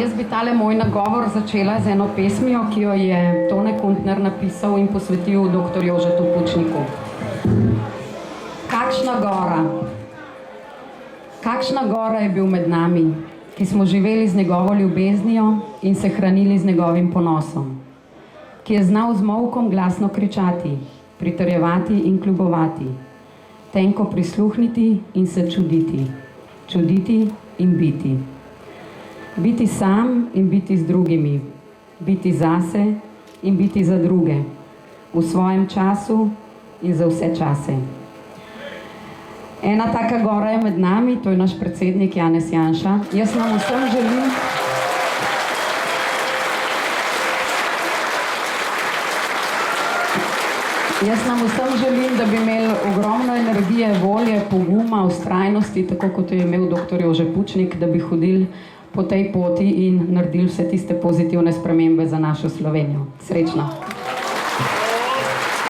Jaz bi tale moj nagovor začela z eno pesmijo, ki jo je Tone Kuntner napisal in posvetil dr. Jožetu Pučniku. Kakšna gora je bil med nami, ki smo živeli z njegovo ljubeznijo in se hranili z njegovim ponosom, ki je znal z molkom glasno kričati, pritrjevati in kljubovati, tenko prisluhniti in se čuditi, čuditi in biti. Biti sam in biti z drugimi, biti zase in biti za druge, v svojem času in za vse čase. Ena taka gora je med nami, to je naš predsednik Janez Janša. Jaz nam vsem želim, da bi imeli ogromno energije, volje, poguma, vztrajnosti, tako kot je imel dr. Jože Pučnik, da bi hodili po tej poti in naredili vse tiste pozitivne spremembe za našo Slovenijo. Srečno!